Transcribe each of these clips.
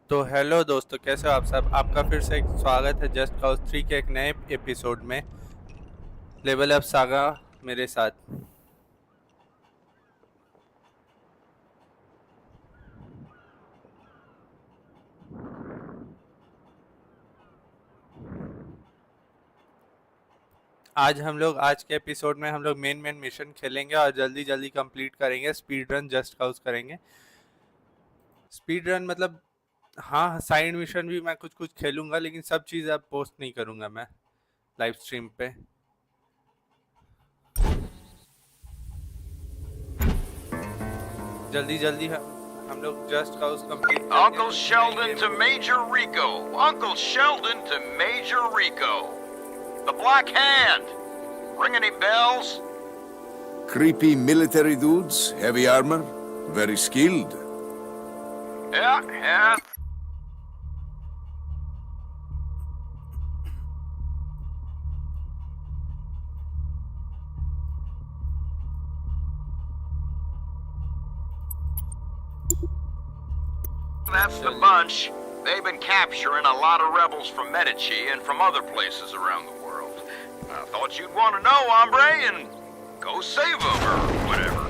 तो हेलो दोस्तों, कैसे हो आप सब। आपका फिर से एक स्वागत है जस्ट काउज 3 के एक नए एपिसोड में। लेवल अप सागा मेरे साथ। आज के एपिसोड में हम लोग मेन मिशन खेलेंगे और जल्दी जल्दी कंप्लीट करेंगे। स्पीड रन जस्ट काउज करेंगे। स्पीड रन मतलब हाँ, साइड मिशन भी मैं कुछ कुछ खेलूंगा, लेकिन सब चीज़ अब पोस्ट नहीं करूंगा मैं लाइव स्ट्रीम पे। जल्दी जल्दी हम लोग जस्ट काउज कंप्लीट करेंगे। Uncle Sheldon to Major Rico. Uncle Sheldon to Major Rico. The Black Hand. Ring any bells? Creepy military dudes, heavy armor, very skilled. Yeah. That's the bunch. They've been capturing a lot of rebels from Medici and from other places around the world. I thought you'd want to know, hombre, and go save them or whatever.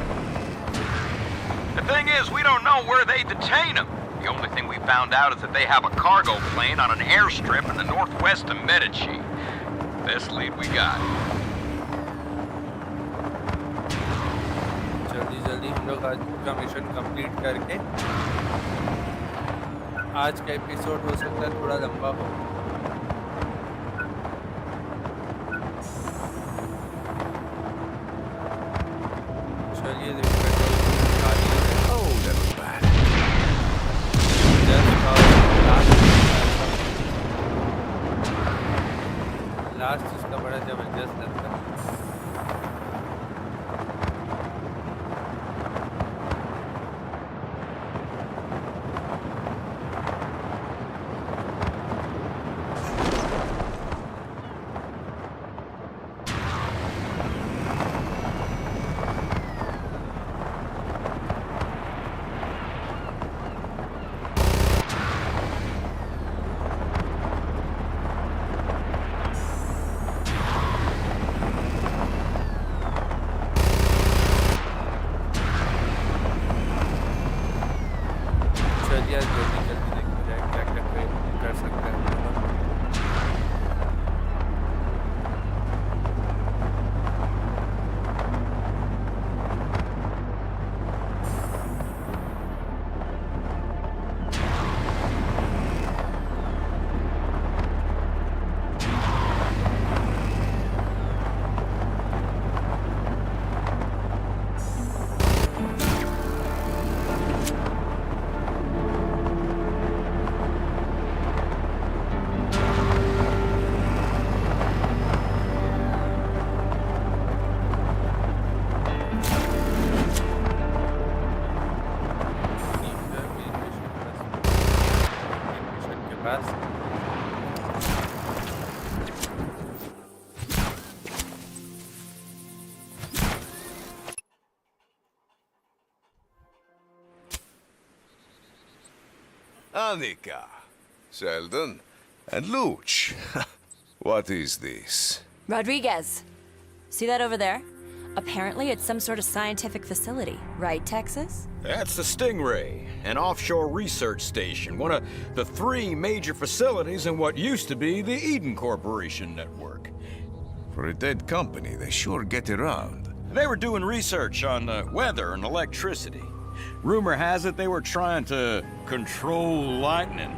The thing is, we don't know where they detain them. The only thing we found out is that they have a cargo plane on an airstrip in the northwest of Medici. Best lead we got. जल्दी जल्दी हम लोग आज का mission complete करके, आज का episode हो सकता है थोड़ा लंबा हो। चलिए लास्ट इसका बड़ा जबरदस्त लगता है। Annika, Sheldon, and Luch. What is this? Rodriguez. See that over there? Apparently it's some sort of scientific facility, right, Texas? That's the Stingray, an offshore research station, one of the 3 major facilities in what used to be the Eden Corporation network. For a dead company, they sure get around. They were doing research on weather and electricity. Rumor has it they were trying to control lightning.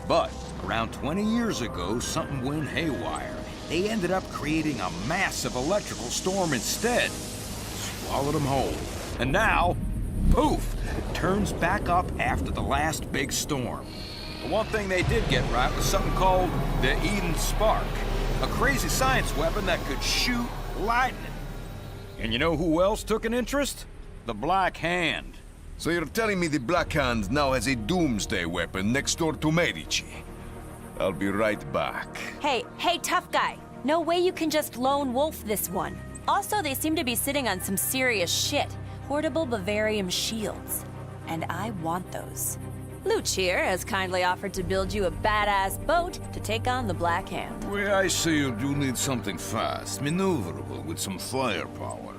But around 20 years ago, something went haywire. They ended up creating a massive electrical storm instead. Swallowed them whole. And now, poof, it turns back up after the last big storm. The one thing they did get right was something called the Eden Spark, a crazy science weapon that could shoot lightning. And you know who else took an interest? The Black Hand. So you're telling me the Black Hand now has a doomsday weapon next door to Medici? I'll be right back. Hey, tough guy. No way you can just lone wolf this one. Also, they seem to be sitting on some serious shit. Portable Bavarium shields. And I want those. Luch here has kindly offered to build you a badass boat to take on the Black Hand. Well, I say you do need something fast, maneuverable, with some firepower.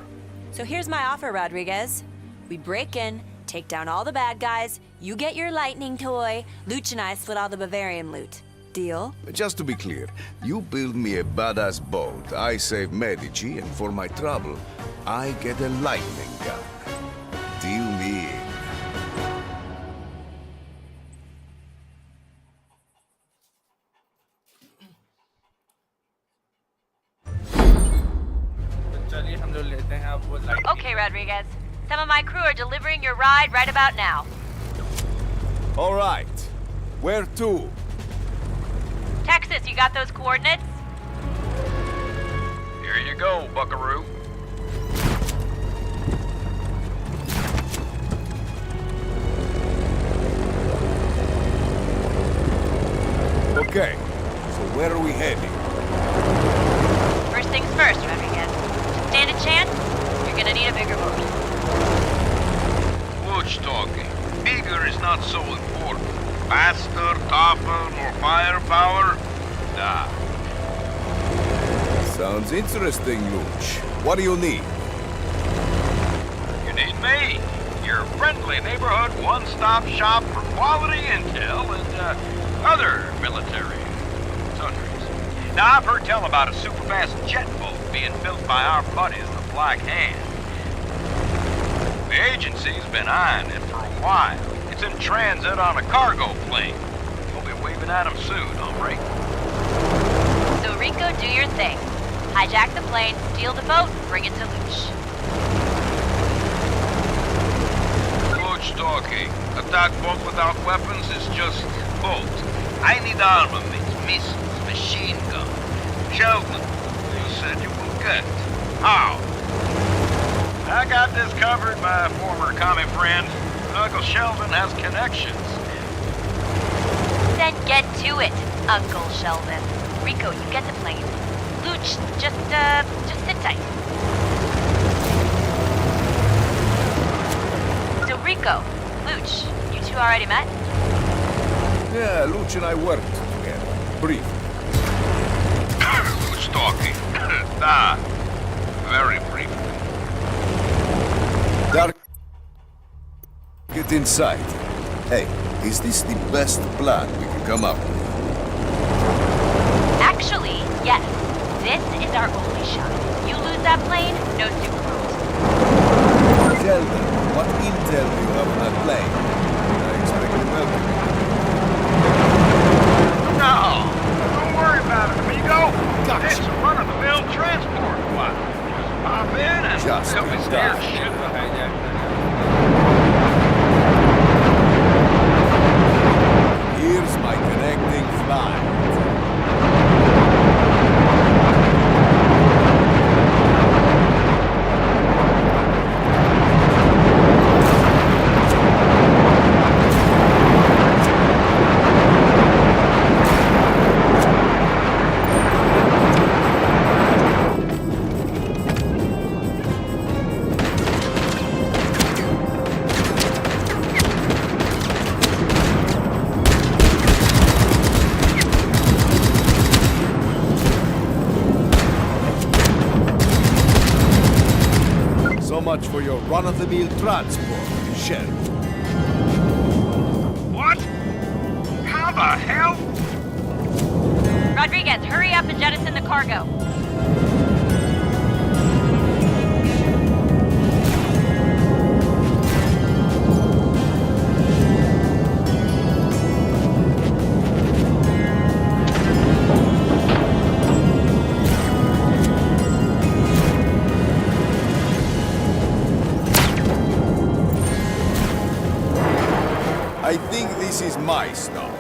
So here's my offer, Rodriguez. We break in, take down all the bad guys, you get your lightning toy, Luch and I split all the Bavarian loot. Deal? Just to be clear, you build me a badass boat, I save Medici, and for my trouble, I get a lightning gun. Deal me in. तो चलिए हम लोग लेते हैं अब वो light. Okay, Rodriguez. Some of my crew are delivering your ride right about now. All right. Where to? Texas, you got those coordinates? Here you go, buckaroo. Okay. So where are we heading? First things first, Rodriguez. To stand a chance, you're gonna need a bigger boat. Watch talking. Bigger is not so important. Faster, tougher, more firepower? Nah. Sounds interesting, Luch. What do you need? You need me. Your friendly neighborhood one-stop shop for quality intel and other military sundries. Now, I've heard tell about a super-fast jet boat being built by our buddies, the Black Hand. The agency's been eyeing it for a while. It's in transit on a cargo plane. We'll be waving at them soon, all right? So Rico, do your thing. Hijack the plane, steal the boat, bring it to Luch. Watch talking. Attack boat without weapons is just boat. I need armaments, missiles, machine gun. Sheldon, you said you will get. How? I got this covered, my former commie friend. Uncle Sheldon has connections. Then get to it, Uncle Sheldon. Rico, you get the plane. Luch, just sit tight. So Rico, Luch, you two already met? Yeah, Luch and I worked together. Briefly. Who's talking? Ah, very briefly. Dark. Get inside. Hey, is this the best plan we can come up with? Actually, yes. This is our only shot. You lose that plane, no super rules. Sheldon, what intel do you have on that plane? I expect you welcome. No, don't worry about it, amigo. Gotcha. It's a run-of-the-mill transport. What? Just pop in and Just help me in steer time. shit. तो hijack Here's my connecting flight. So much for your run-of-the-mill transport, Sheldon. What? How the hell? Rodriguez, hurry up and jettison the cargo. I think this is my stop.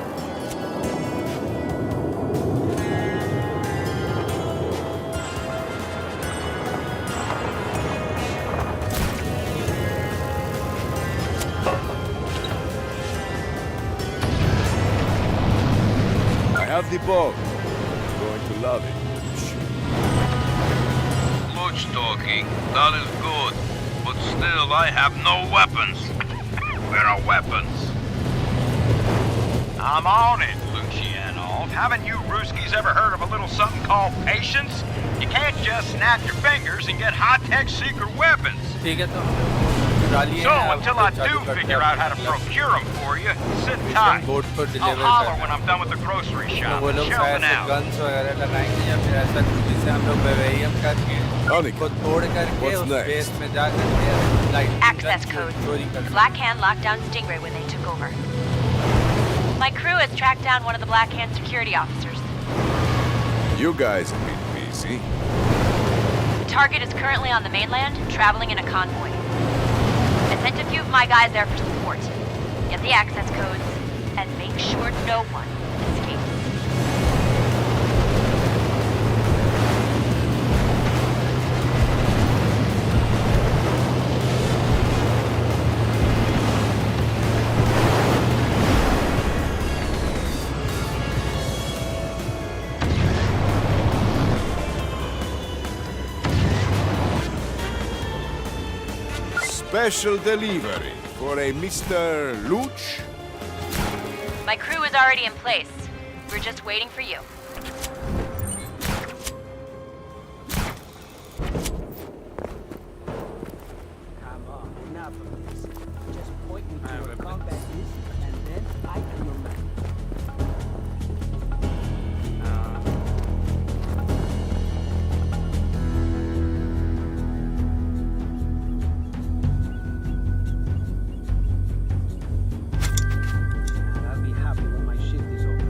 I have the boat. You're going to love it. Much talking. That is good. But still, I have no weapons. Where are weapons? I'm on it, Luciano. Haven't you Ruskies ever heard of a little something called patience? You can't just snap your fingers and get high-tech secret weapons. ठीक है तो हम लोग चुरा लिए So, हैं, अब until हम I लोग चालू do करते figure हैं out how to अपना procure them for you, sit mission tight. Board को I'll डिलीवर holler करना when है। I'm done with the grocery तो shop. वो लोग शायद Shelving से out. गन्स वगैरह लगाएंगे या फिर ऐसा कुछ जिससे हम लोग बेवेरियम करके Onyx, को तोड़ करके what's उस next? बेस में जा करके लाइट Access code. चोरी कर The Black Hand locked down Stingray when they took over. My crew has tracked down one of the Black Hand security officers. you guys have been busy. The target is currently on the mainland, traveling in a convoy. I sent a few of my guys there for support. Get the access codes, and make sure no one escapes. Special delivery for a Mr. Luch. My crew is already in place. We're just waiting for you. Come on, enough of this. Just point me to where combat is, and then I do your magic. I'll be happy when my shift is over.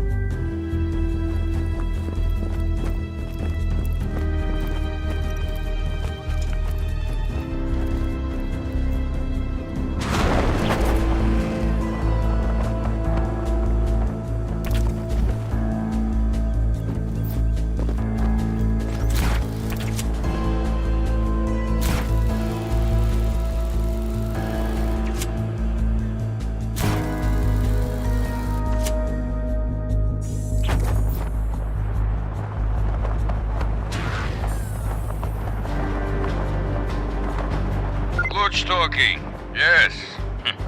Luch talking. Yes.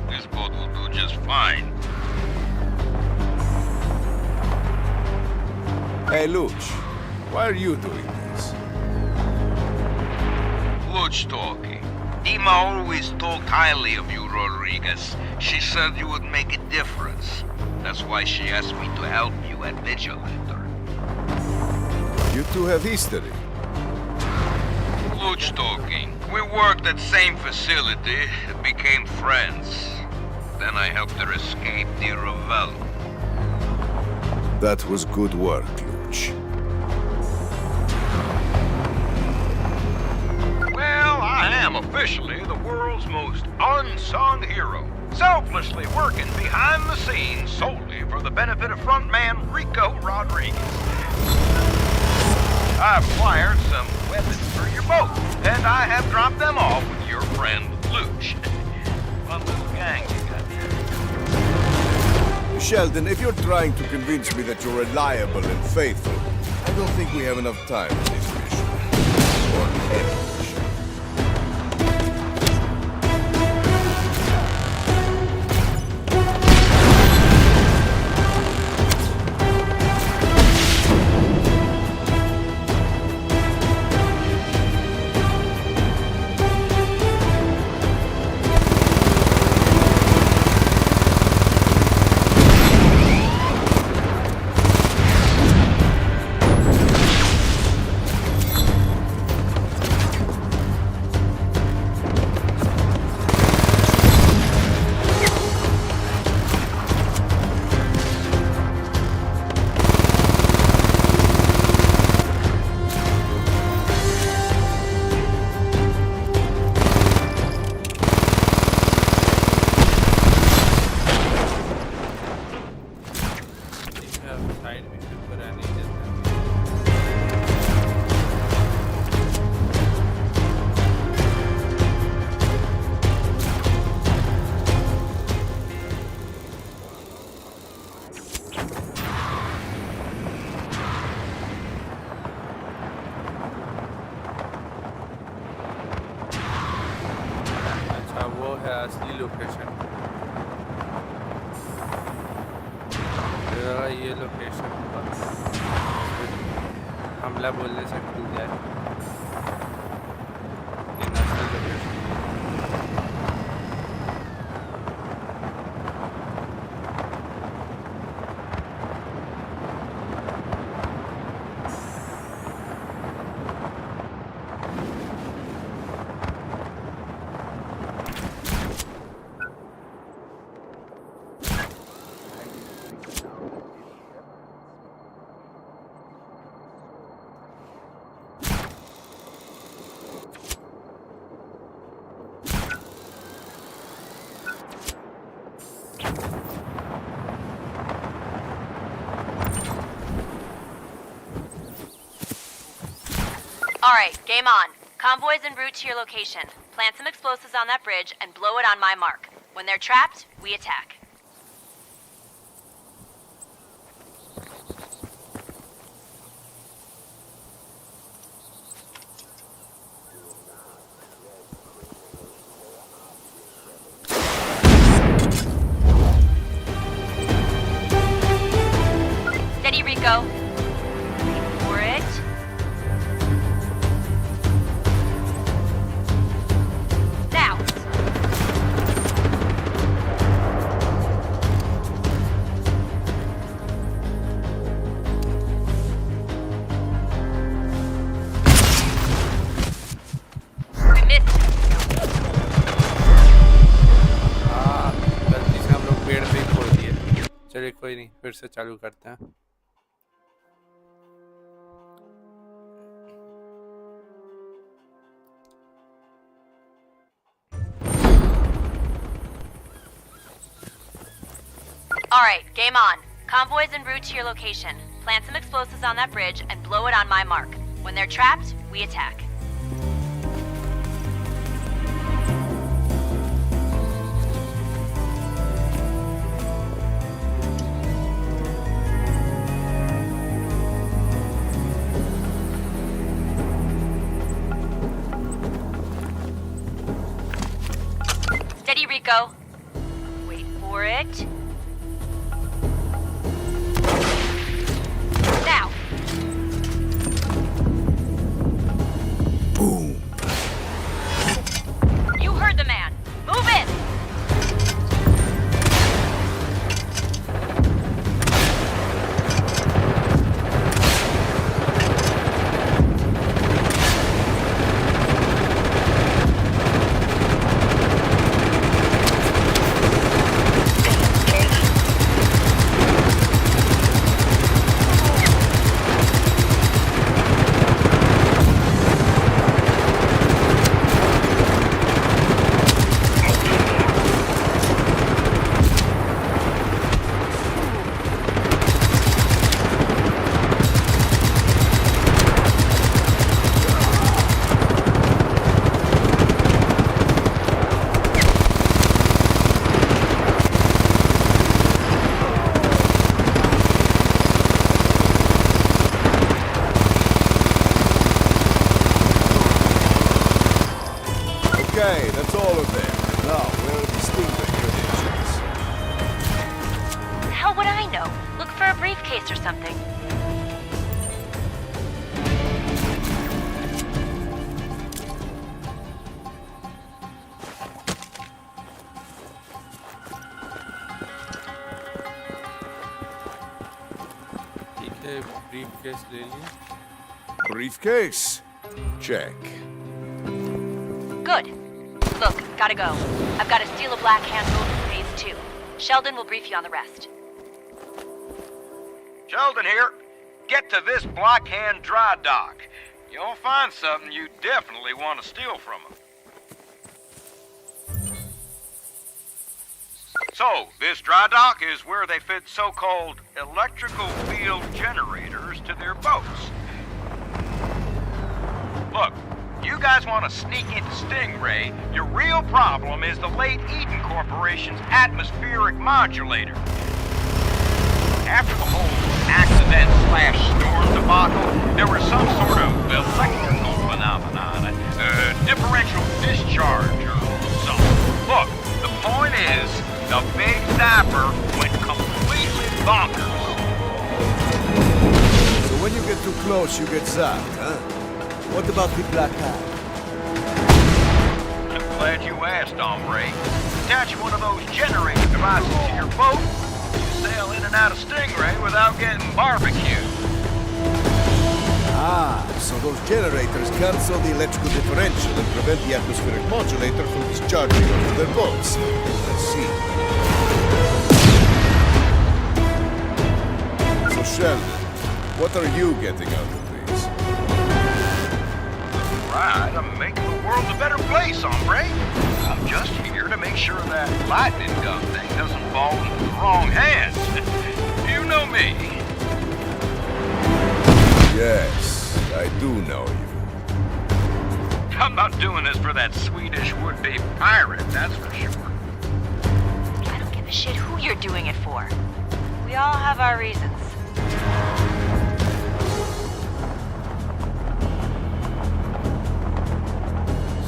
This boat will do just fine. Hey, Luch, why are you doing this? Luch talking. Dima always talked highly of you, Rodriguez. She said you would make a difference. That's why she asked me to help you at Vigilator. You two have history. Luch talking. We worked at same facility, became friends. Then I helped her escape the Ravel. That was good work, Luch. Well, I am officially the world's most unsung hero. Selflessly working behind the scenes solely for the benefit of frontman Rico Rodriguez. I've acquired some weapons for your boat, and I have dropped them off with your friend Luch. What little gang you got there? Sheldon, if you're trying to convince me that you're reliable and faithful, I don't think we have enough time for this mission. Or any mission. Side mission पर आने देता। अच्छा वो है असली location. ये location हमला बोलने से खुल जाए। ये national location Alright, game on. Convoy's en route to your location. Plant some explosives on that bridge and blow it on my mark. When they're trapped, we attack. Steady, Rico. Wait for it. Now. We missed. हाँ, गलती से हम लोग पेड़ पे ही खोल दिए। चलिए कोई नहीं, फिर से चालू करते हैं। Alright, game on. Convoy's en route to your location. Plant some explosives on that bridge and blow it on my mark. When they're trapped, we attack. Steady, Rico. Wait for it. Now. Boom. You heard the man. Move in. Okay, that's all of them. Now, where are the steamer credentials? Hell would I know? Look for a briefcase or something. ठीक है, briefcase ले लिए। Briefcase? Check. Good. Look, gotta go. I've got to steal a Black Hand boat in phase 2. Sheldon will brief you on the rest. Sheldon here. Get to this Black Hand dry dock. You'll find something you definitely want to steal from them. So, this dry dock is where they fit so-called electrical field generators to their boats. Look, you guys want to sneak into Stingray, your real problem is the late Eden Corporation's atmospheric modulator. After the whole accident/storm debacle, there was some sort of electrical phenomenon, differential discharge or something. Look, the point is, the big zapper went completely bonkers. too close, you get zapped, huh? What about the black eye? I'm glad you asked, hombre. Attach one of those generator devices to your boat. You sail in and out of Stingray without getting barbecued. Ah, so those generators cancel the electrical differential and prevent the atmospheric modulator from discharging onto their boats. I see. So Sheldon, what are you getting out of these? Right, I'm making the world a better place, hombre. I'm just here to make sure that lightning gun thing doesn't fall into the wrong hands. You know me. Yes, I do know you. I'm not doing this for that Swedish would-be pirate, that's for sure. I don't give a shit who you're doing it for. We all have our reasons.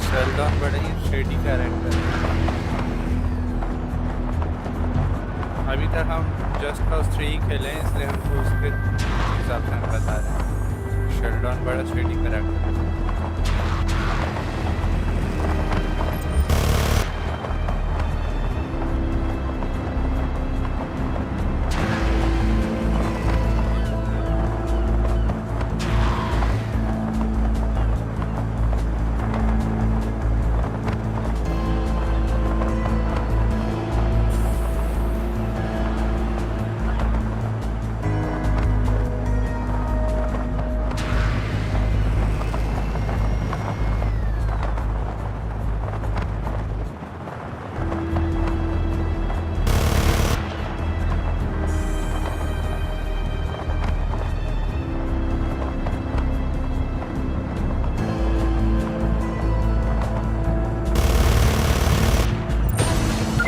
Sheldon बड़ा ही shady character है। अभी तक हम just cause 3 खेले हैं, इसलिए हमको उसके हिसाब से हम बता रहे हैं। शेल्डन बड़ा शेडी कैरेक्टर है।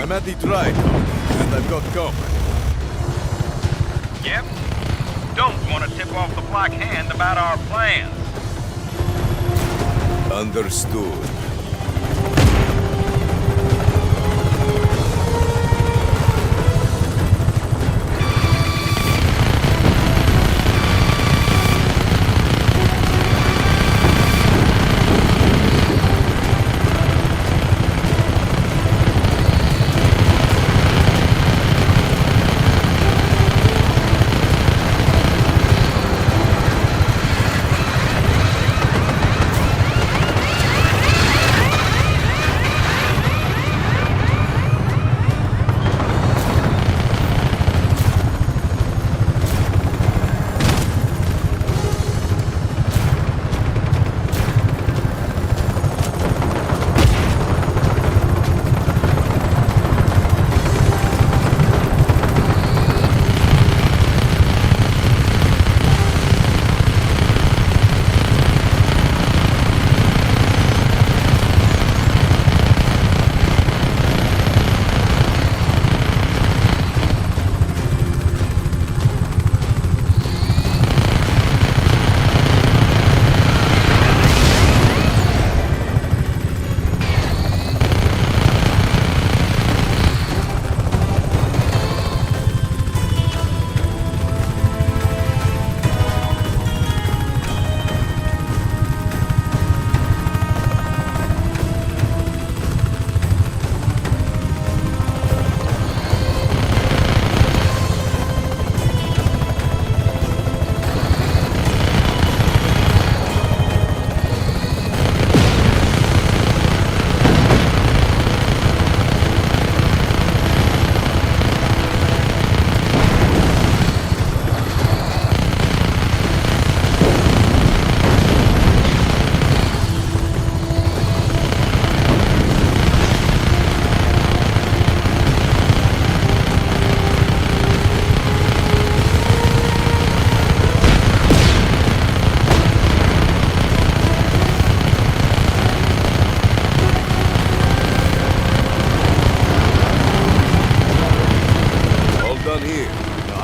I'm at the Trident, and I've got company. Yep. Don't want to tip off the Black Hand about our plans. Understood.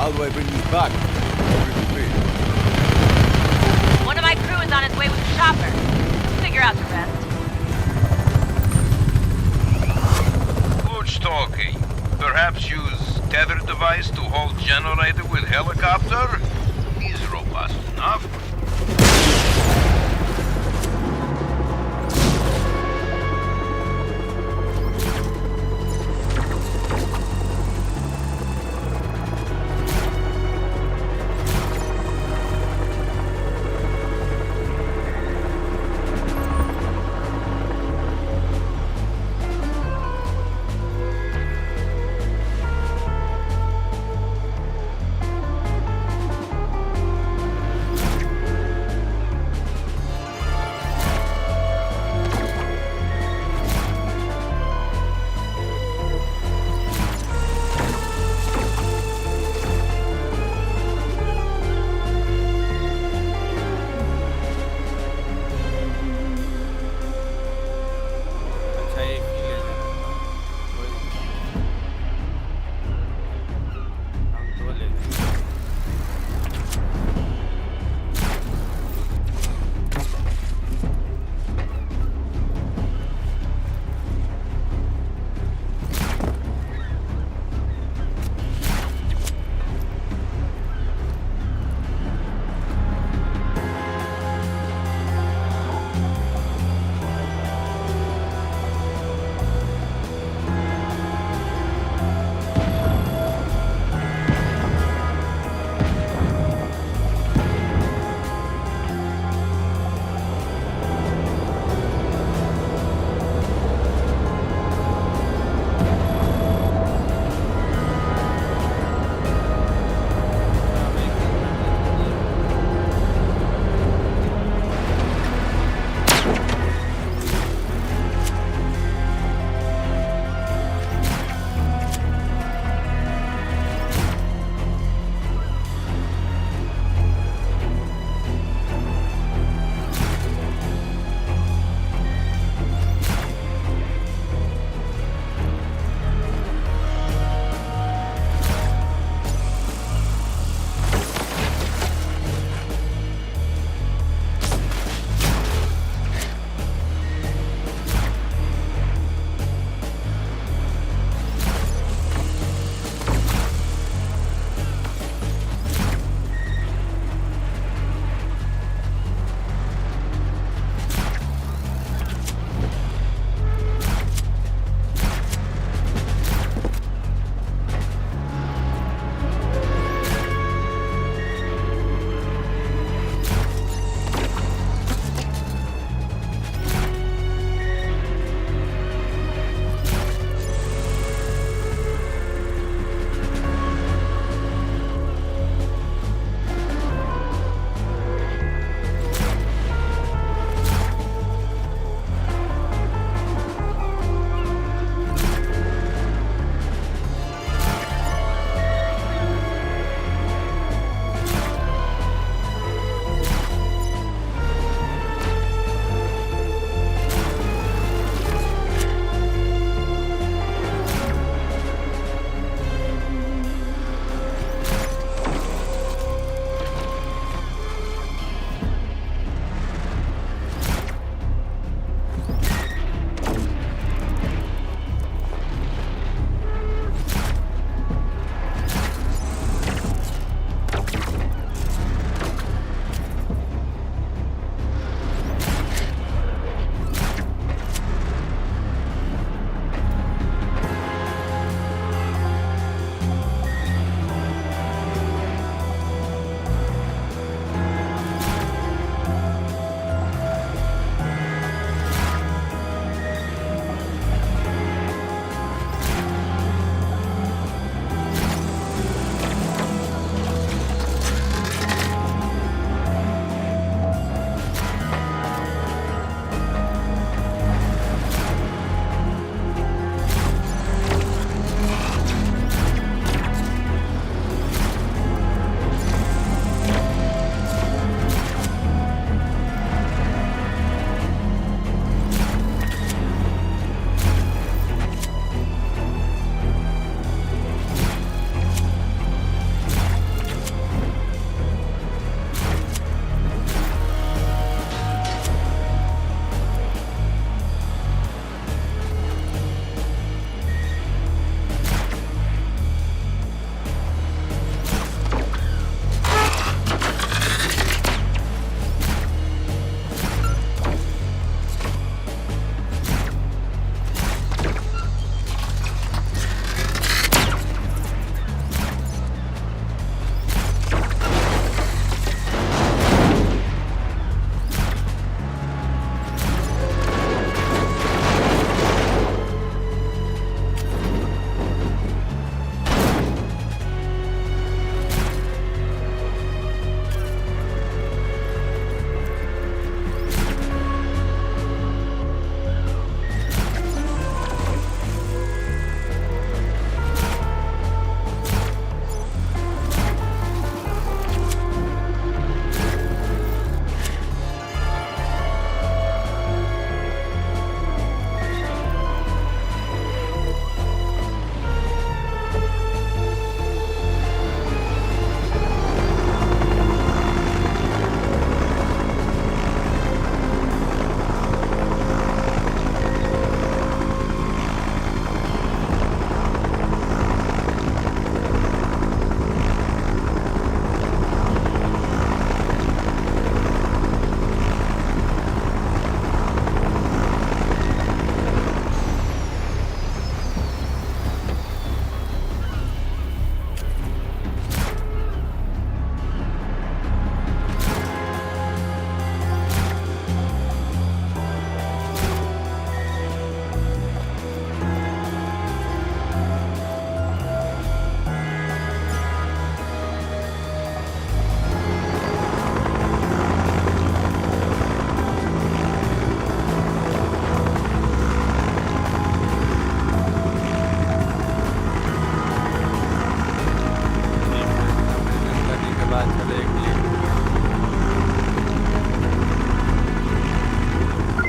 How do I bring this back? One of my crew is on his way with the chopper. We'll figure out the rest. Good talking. Perhaps use tether device to hold generator with helicopter? He's robust enough.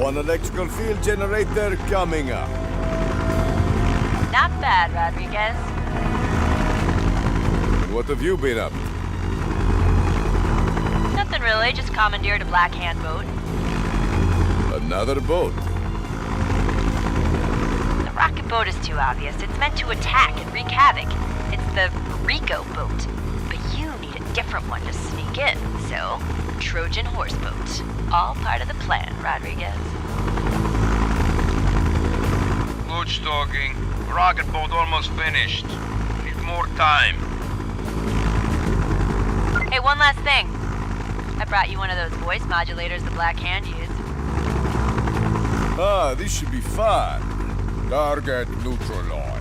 One electrical field generator coming up. Not bad, Rodriguez. What have you been up to? Nothing really, just commandeered a Black Hand boat. Another boat. The rocket boat is too obvious. It's meant to attack and wreak havoc. It's the Rico boat. But you need a different one to sneak in, so Trojan horse boat. All part of the plan, Rodriguez. Luch talking. Rocket boat almost finished. Need more time. Hey, one last thing. I brought you one of those voice modulators the Black Hand used. Ah, this should be fun. Target neutralized.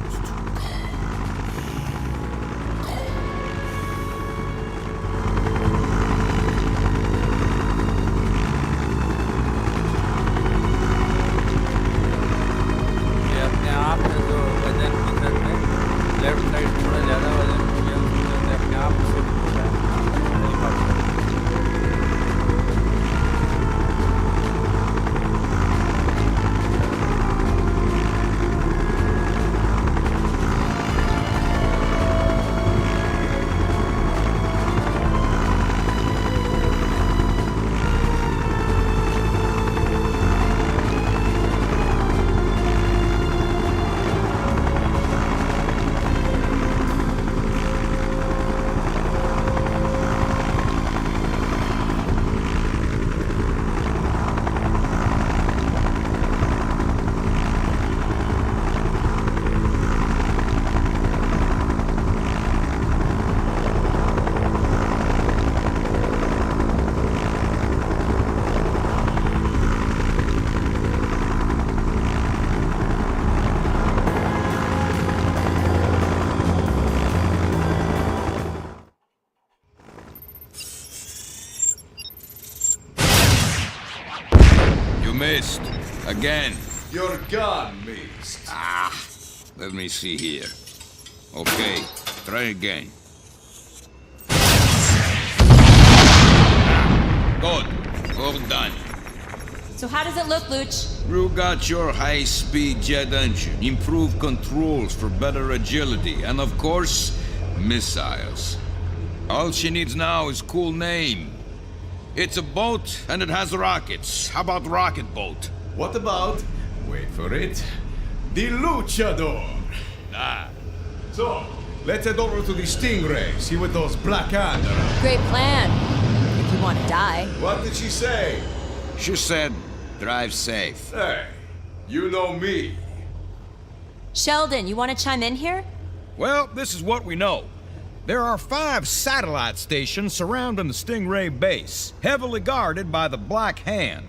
ये अपने आप है जो वजन किधर है left side थोड़ा ज़्यादा वजन हो गया उसमें अपने आप शिफ्ट हो रहा है helicopter You missed. Again. Your gun missed. Let me see here. Okay, try again. Good. All done. So how does it look, Luch? You got your high-speed jet engine, improved controls for better agility, and of course, missiles. All she needs now is a cool name. It's a boat, and it has rockets. How about rocket boat? What about, wait for it, the Luchador? Ah. So, let's head over to the Stingray, see what those Black Hand are. Great plan. If you want to die. What did she say? She said, drive safe. Hey, you know me. Sheldon, you want to chime in here? Well, this is what we know. There are 5 satellite stations surrounding the Stingray base, heavily guarded by the Black Hand.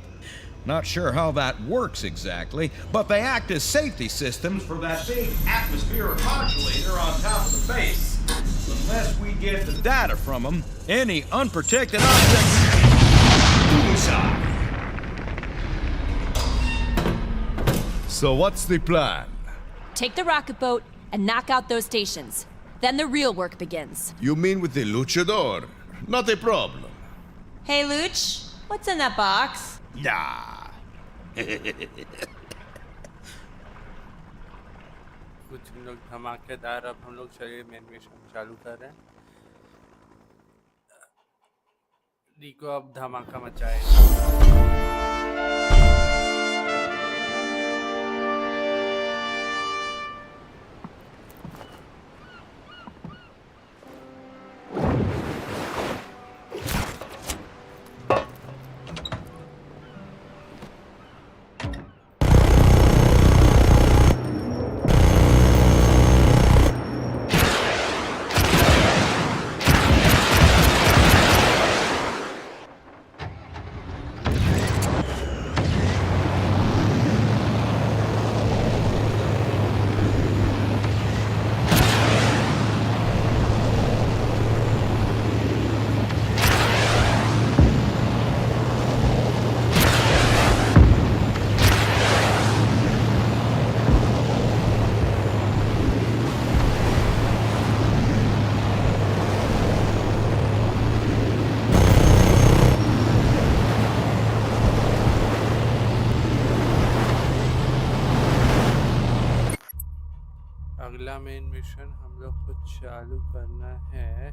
Not sure how that works exactly, but they act as safety systems for that big atmospheric modulator on top of the base. Unless we get the data from them, any unprotected object... Bullseye! So what's the plan? Take the rocket boat and knock out those stations. Then the real work begins. You mean with the Luchador? Not a problem. Hey, Luch, what's in that box? Nah. कुछ हम लोग धमाकेदार अब हम लोग चलिए main mission चालू कर रहे हैं रिको अब धमाका मचाएगा अगला मेन मिशन हम लोग को चालू करना है।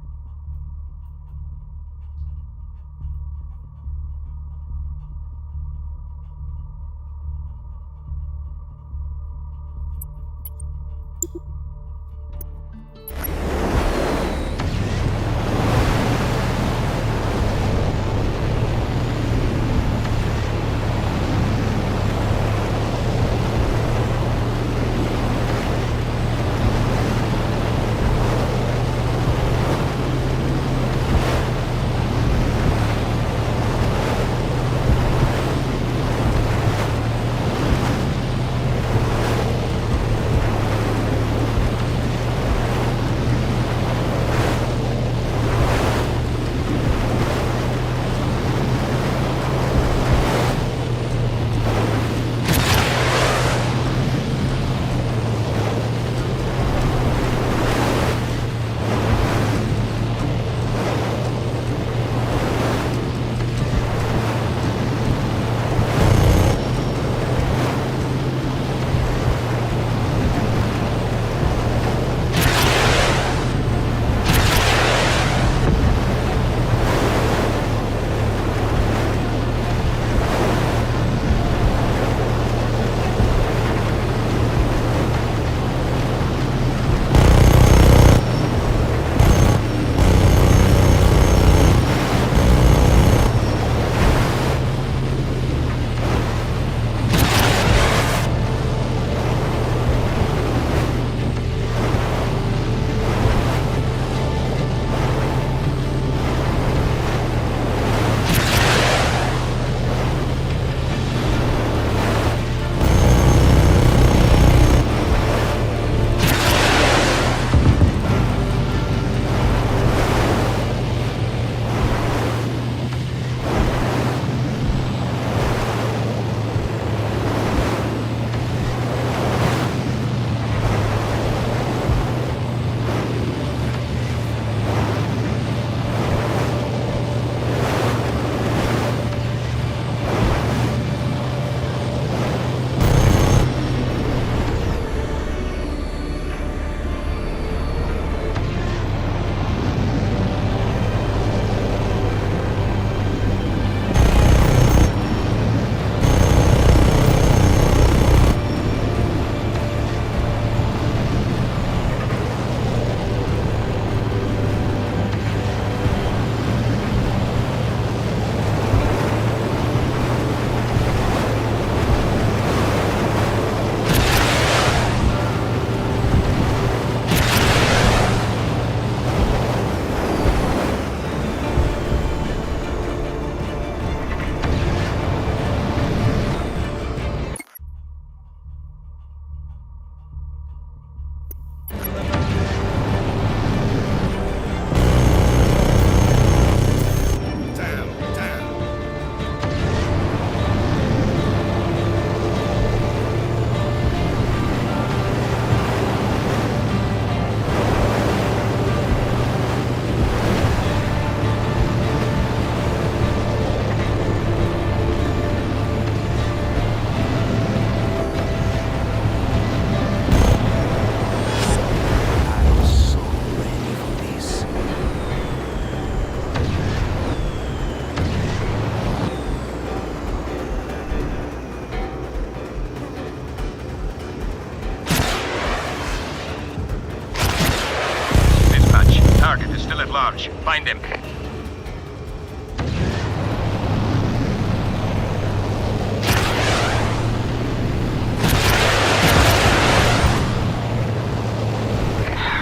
large. Find him.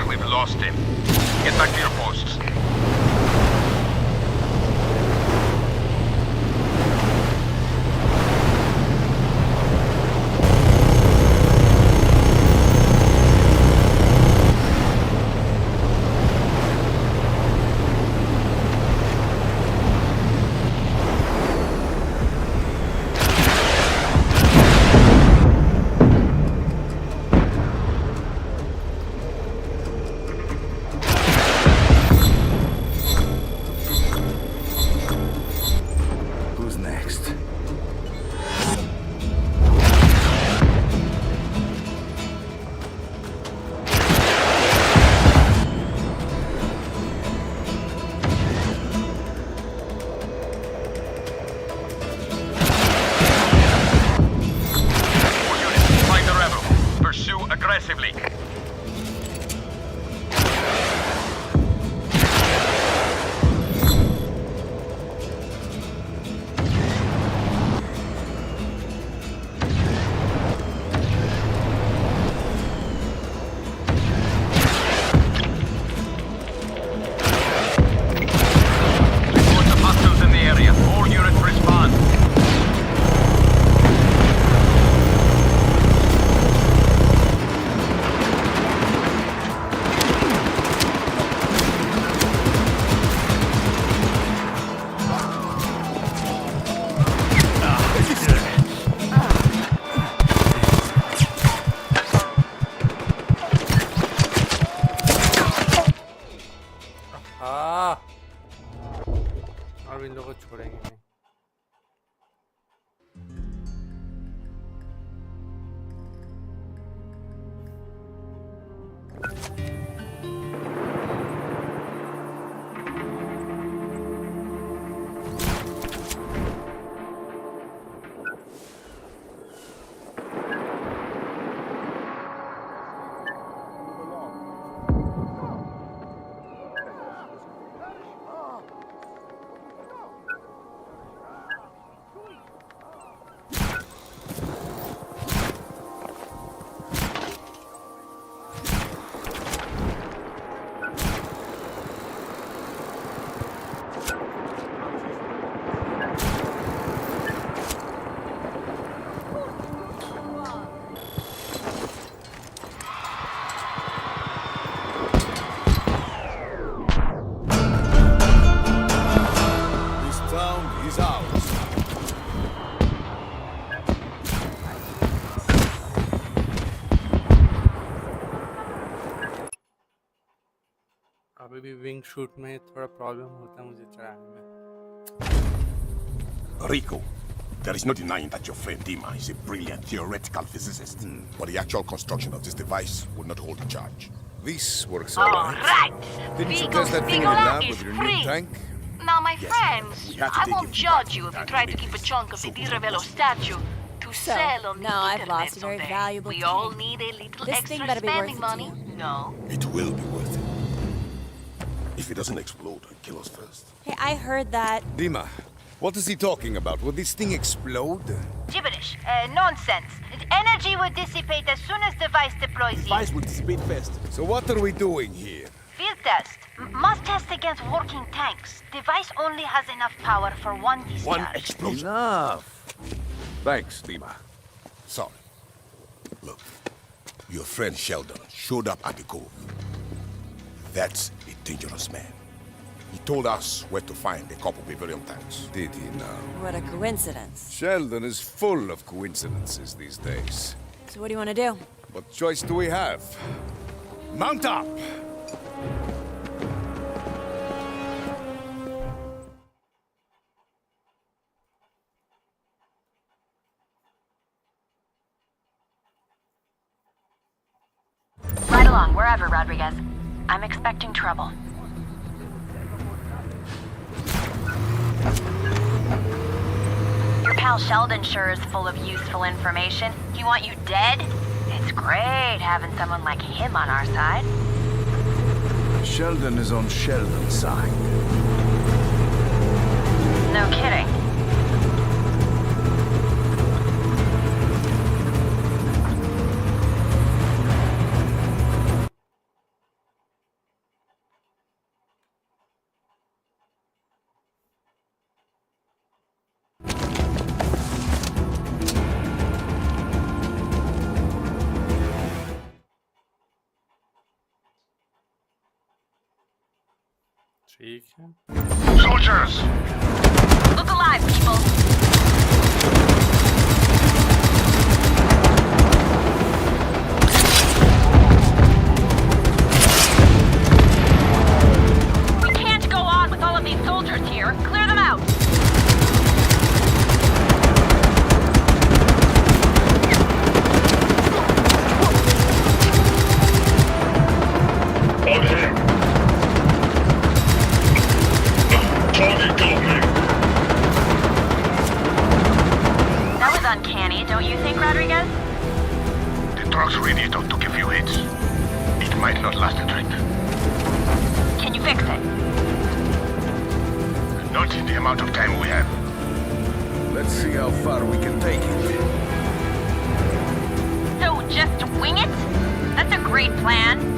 We've lost him. Get back to your posts. ours. अभी भी विंग शूट में थोड़ा प्रॉब्लम होता है मुझे चढ़ाने में. Rico, there is no denying that your friend Dima is a brilliant theoretical physicist, but the actual construction of this device would not hold a charge. This works All alright. right. Didn't you Vigo test that thing in the Spigola lab is with your free. new tank? Now, my friends, we have to I take won't him judge back you if you without try to limits. keep a chunk of So the we Di Ravello must- statue to So, sell on the now I've internet lost a very someday. valuable We all tank. need a little This extra thing better be worth spending it to money. you. No. It will be worth it. If it doesn't explode and kill us first. Hey, I heard that. Dima, what is he talking about? Will this thing explode? Gibberish. Nonsense. Energy will dissipate as soon as device deploys in. Device will dissipate first. So what are we doing here? Field test. Must test against working tanks. Device only has enough power for one discharge. One explosion. Enough. Thanks, Dima. Sorry. Look, your friend Sheldon showed up at the cove. That's a dangerous man. He told us where to find a couple Vivarium tanks. Did he now? What a coincidence. Sheldon is full of coincidences these days. So what do you want to do? What choice do we have? Mount up! Right along, wherever, Rodriguez. I'm expecting trouble. Your pal Sheldon sure is full of useful information. You want you dead? It's great having someone like him on our side. Sheldon is on Sheldon's side. No kidding. ठीक है. Soldiers! Look alive, people. We can't go on with all of these soldiers here. Clear them out. On him! Target going! That was uncanny, don't you think, Rodriguez? The truck's radiator took a few hits. It might not last a trip. Can you fix it? Not in the amount of time we have. Let's see how far we can take it. So, just wing it? That's a great plan.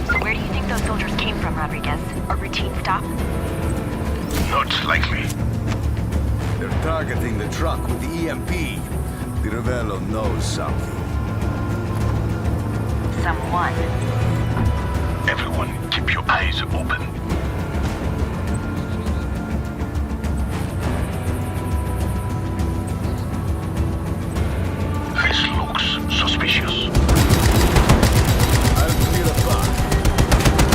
So where do you think those soldiers came from, Rodriguez? A routine stop? Not likely. They're targeting the truck with the EMP. Di Ravello knows something. Someone. Everyone, keep your eyes open. This looks suspicious. I'll clear a path.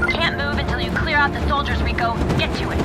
Can't move until you clear out the soldiers, Rico. Get to it.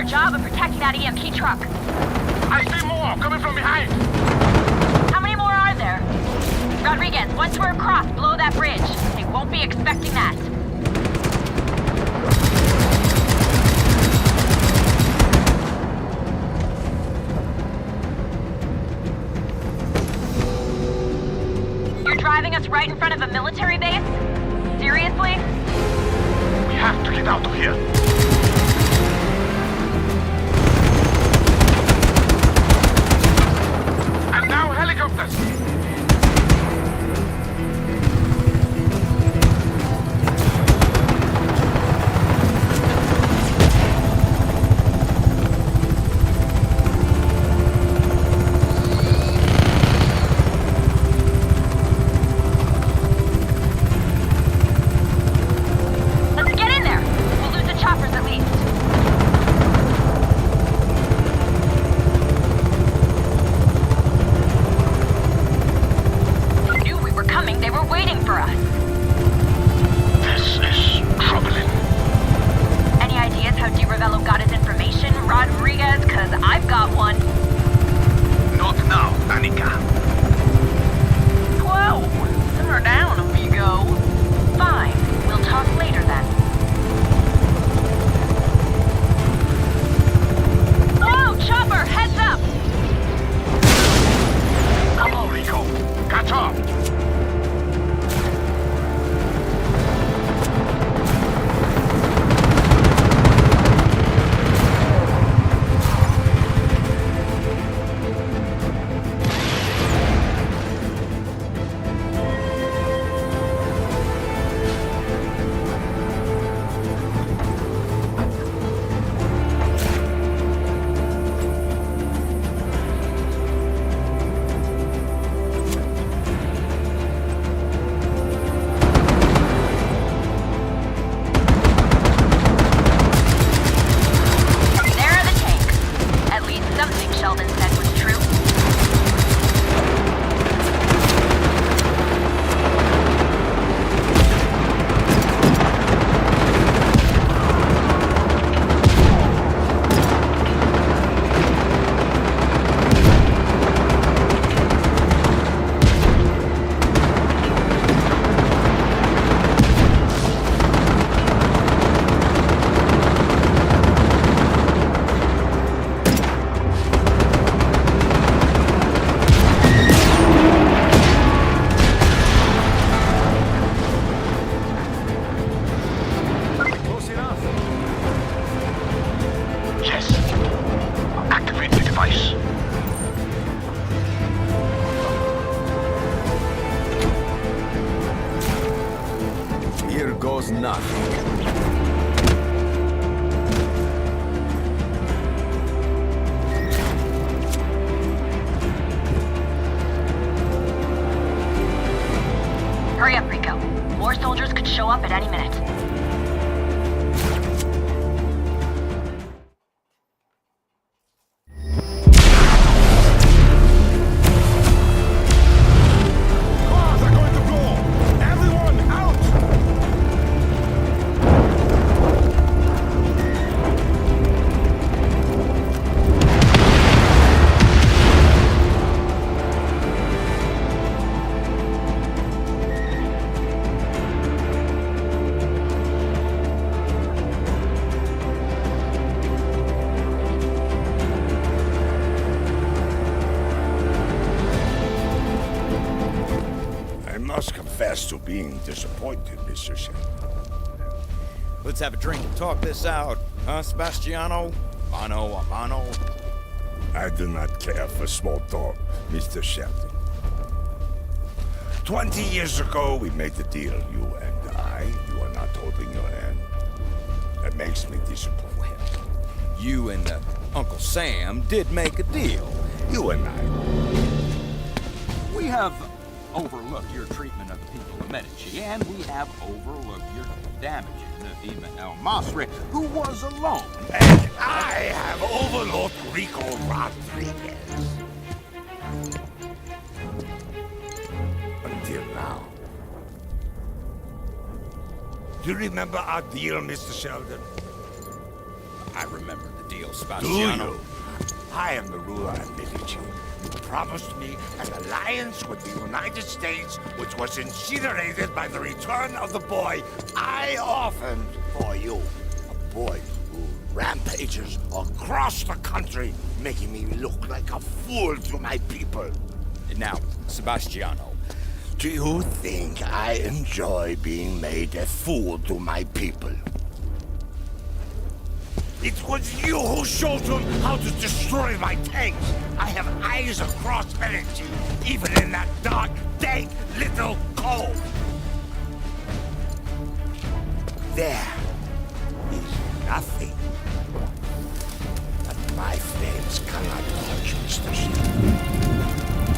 job of protecting that EMP truck. I see more coming from behind. How many more are there? Rodriguez, once we're across, blow that bridge. They won't be expecting that. You're driving us right in front of a military base? Seriously? We have to get out of here. And now helicopters. goes nothing. Hurry up, Rico. More soldiers could show up at any minute. Cars are going to blow! Everyone out! I must confess to being disappointed, Mr. Shelton. Let's have a drink and talk this out, huh, Sebastiano? Mano a mano? I do not care for small talk, Mr. Shelton. 20 years ago, we made the deal, you and I. You are not holding your hand. That makes me disappointed. You and Uncle Sam did make a deal. You and I. We have overlooked your treatment of the people of Medici, and we have overlooked your damaging even El Masri, who was alone. And I have overlooked Rico Rodriguez. Until now. Do you remember our deal, Mr. Sheldon? I remember the deal, Do Sebastiano. you? I am the ruler of Medici. You promised me an alliance with the United States, which was incinerated by the return of the boy I orphaned for you. A boy who rampages across the country, making me look like a fool to my people. Now, Sebastiano, Do you think I enjoy being made a fool to my people? It was you who showed them how to destroy my tanks. I have eyes across Medici, even in that dark, dank little cove. There is nothing. But my flames cannot touch Mr. Sheldon.